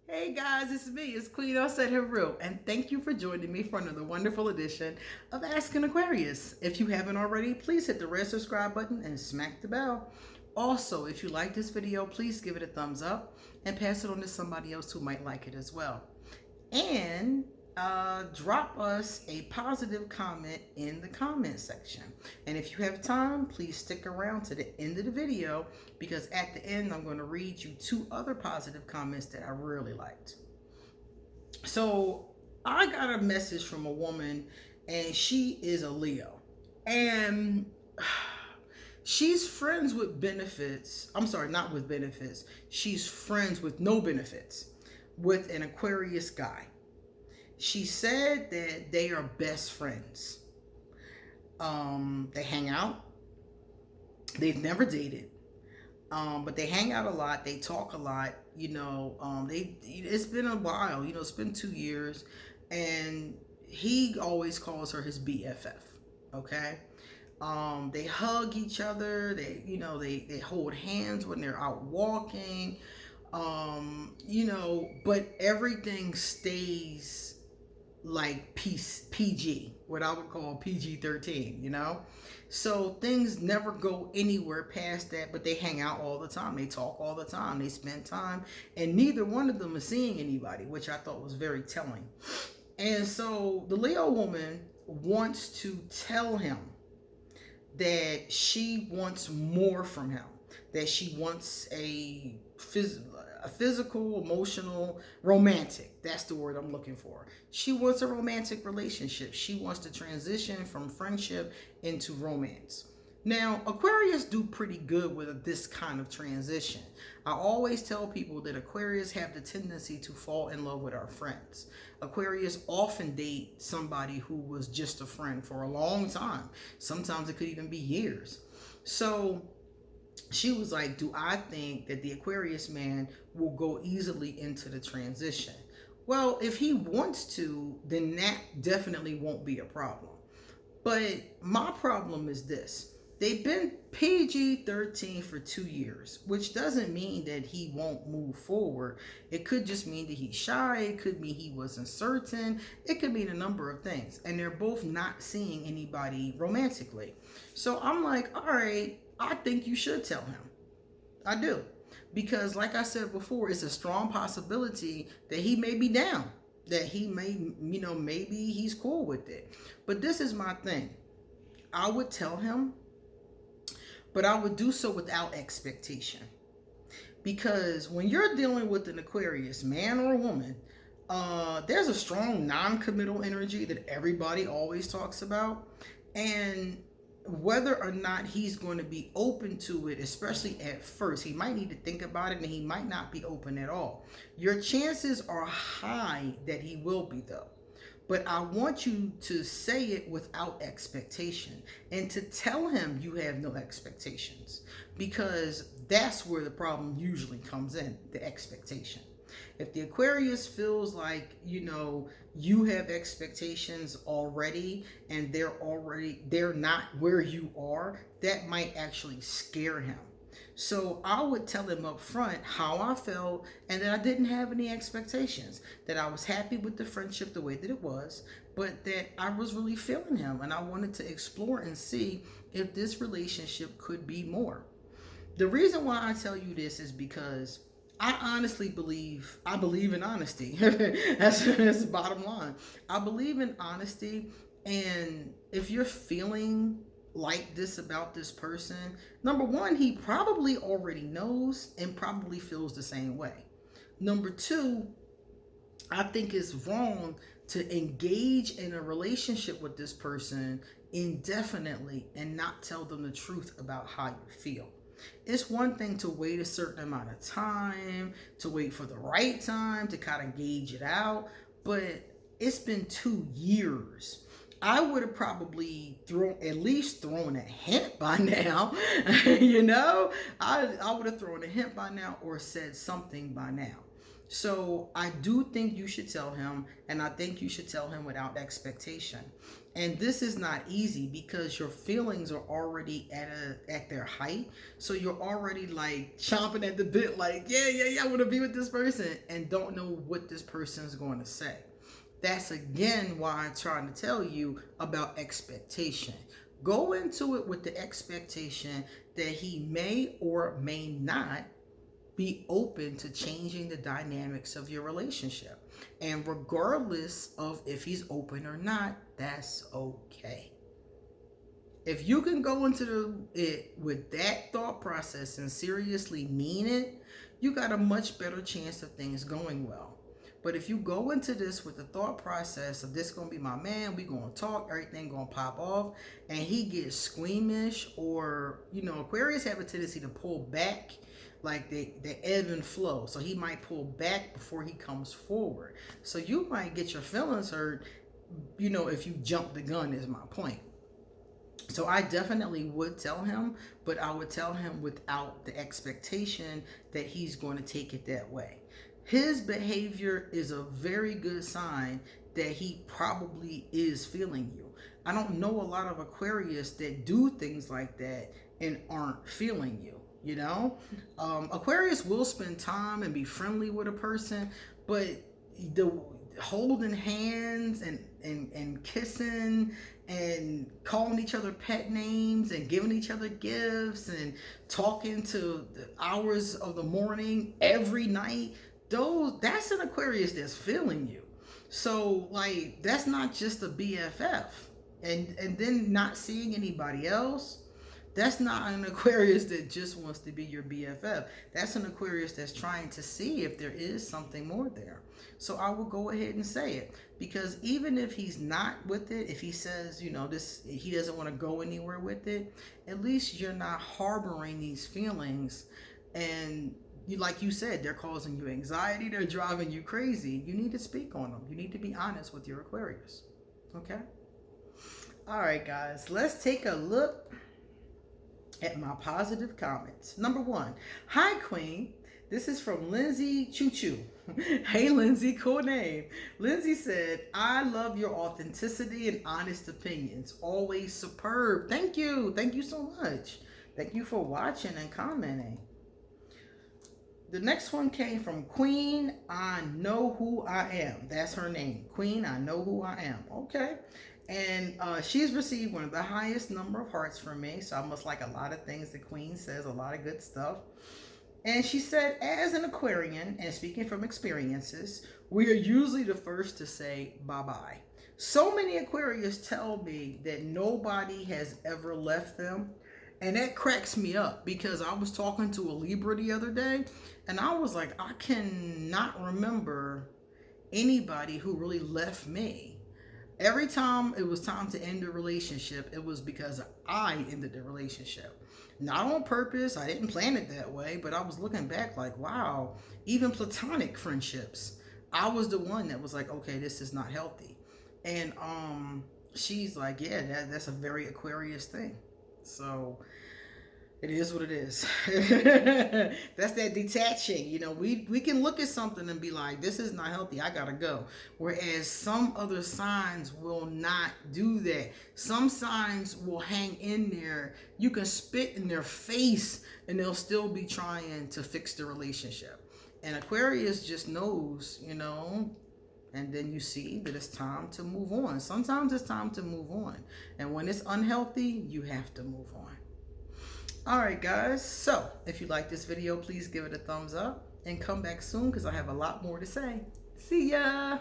Hey guys, it's me, it's Queen auset-heru, and thank you for joining me for another wonderful edition of Ask An Aquarius. If you haven't already, please hit the red subscribe button and smack the bell. Also, if you like this video, please give it a thumbs up and pass it on to somebody else who might like it as well. And drop us a positive comment in the comment section. And if you have time, please stick around to the end of the video because at the end, I'm going to read you 2 other positive comments that I really liked. So I got a message from a woman and she is a Leo. And she's friends with benefits. I'm sorry, not with benefits. She's friends with no benefits with an Aquarius guy. She said that they are best friends. They hang out. They've never dated. But they hang out a lot. They talk a lot. It's been a while. It's been 2 years, and he always calls her his BFF. Okay. They hug each other. They hold hands when they're out walking. But everything stays like PG, what I would call PG-13, So things never go anywhere past that, but they hang out all the time. They talk all the time. They spend time, and neither one of them is seeing anybody, which I thought was very telling. And so the Leo woman wants to tell him that she wants more from him, that she wants a physical, emotional, romantic. That's the word I'm looking for. She wants a romantic relationship. She wants to transition from friendship into romance. Now, Aquarius do pretty good with this kind of transition. I always tell people that Aquarius have the tendency to fall in love with our friends. Aquarius often date somebody who was just a friend for a long time. Sometimes it could even be years. So she was like, do I think that the Aquarius man will go easily into the transition? Well, if he wants to, then that definitely won't be a problem. But my problem is this. They've been PG-13 for 2 years, which doesn't mean that he won't move forward. It could just mean that he's shy. It could mean he wasn't certain. It could mean a number of things. And they're both not seeing anybody romantically. So I'm like, all right, I think you should tell him. I do. Because like I said before, it's a strong possibility that he may be down. That he may, maybe he's cool with it. But this is my thing. I would tell him, but I would do so without expectation. Because when you're dealing with an Aquarius, man or woman, there's a strong non-committal energy that everybody always talks about. And whether or not he's going to be open to it, especially at first, he might need to think about it and he might not be open at all. Your chances are high that he will be, though. But I want you to say it without expectation and to tell him you have no expectations, because that's where the problem usually comes in, the expectation. If the Aquarius feels like, you have expectations already and they're not where you are, that might actually scare him. So I would tell him up front how I felt and that I didn't have any expectations, that I was happy with the friendship the way that it was, but that I was really feeling him and I wanted to explore and see if this relationship could be more. The reason why I tell you this is because I honestly believe in honesty. that's the bottom line. I believe in honesty, and if you're feeling like this about this person, number one, he probably already knows and probably feels the same way. Number two, I think it's wrong to engage in a relationship with this person indefinitely and not tell them the truth about how you feel. It's one thing to wait a certain amount of time, to wait for the right time, to kind of gauge it out, but it's been 2 years. I would have probably at least thrown a hint by now. I would have thrown a hint by now or said something by now. So I do think you should tell him, and I think you should tell him without expectation. And this is not easy because your feelings are already at their height. So you're already like chomping at the bit, like, yeah, I want to be with this person, and don't know what this person is going to say. That's again why I'm trying to tell you about expectation. Go into it with the expectation that he may or may not be open to changing the dynamics of your relationship. And regardless of if he's open or not, that's okay. If you can go into it with that thought process and seriously mean it, you got a much better chance of things going well. But if you go into this with the thought process of this gonna be my man, we gonna talk, everything gonna pop off, and he gets squeamish, or Aquarius have a tendency to pull back, like the ebb and flow. So he might pull back before he comes forward. So you might get your feelings hurt, if you jump the gun, is my point. So I definitely would tell him, but I would tell him without the expectation that he's going to take it that way. His behavior is a very good sign that he probably is feeling you. I don't know a lot of Aquarius that do things like that and aren't feeling you. Aquarius will spend time and be friendly with a person, but the holding hands and kissing and calling each other pet names and giving each other gifts and talking to the hours of the morning every night, that's an Aquarius that's feeling you. So like, that's not just a BFF. And then not seeing anybody else, that's not an Aquarius that just wants to be your BFF. That's an Aquarius that's trying to see if there is something more there. So I will go ahead and say it, because even if he's not with it, if he says, he doesn't want to go anywhere with it, at least you're not harboring these feelings. And like you said, they're causing you anxiety. They're driving you crazy. You need to speak on them. You need to be honest with your Aquarius. Okay? All right, guys, let's take a look at my positive comments. Number 1, hi Queen. This is from Lindsay Choo Choo. Hey Lindsay, cool name. Lindsay said, I love your authenticity and honest opinions. Always superb. Thank you. Thank you so much. Thank you for watching and commenting. The next one came from Queen, I Know Who I Am. That's her name. Queen, I Know Who I Am. Okay. And she's received one of the highest number of hearts from me. So I must like a lot of things the Queen says, a lot of good stuff. And she said, as an Aquarian, and speaking from experiences, we are usually the first to say bye-bye. So many Aquarius tell me that nobody has ever left them. And that cracks me up, because I was talking to a Libra the other day, and I was like, I cannot remember anybody who really left me. Every time it was time to end a relationship, it was because I ended the relationship. Not on purpose, I didn't plan it that way, but I was looking back like, wow, even platonic friendships, I was the one that was like, okay, this is not healthy. And she's like, yeah, that's a very Aquarius thing. So it is what it is. That's that detaching. We can look at something and be like, this is not healthy, I gotta go. Whereas some other signs will not do that. Some signs will hang in there. You can spit in their face and they'll still be trying to fix the relationship. And Aquarius just knows, and then you see that it's time to move on. Sometimes it's time to move on. And when it's unhealthy, you have to move on. All right, guys. So if you like this video, please give it a thumbs up and come back soon, because I have a lot more to say. See ya.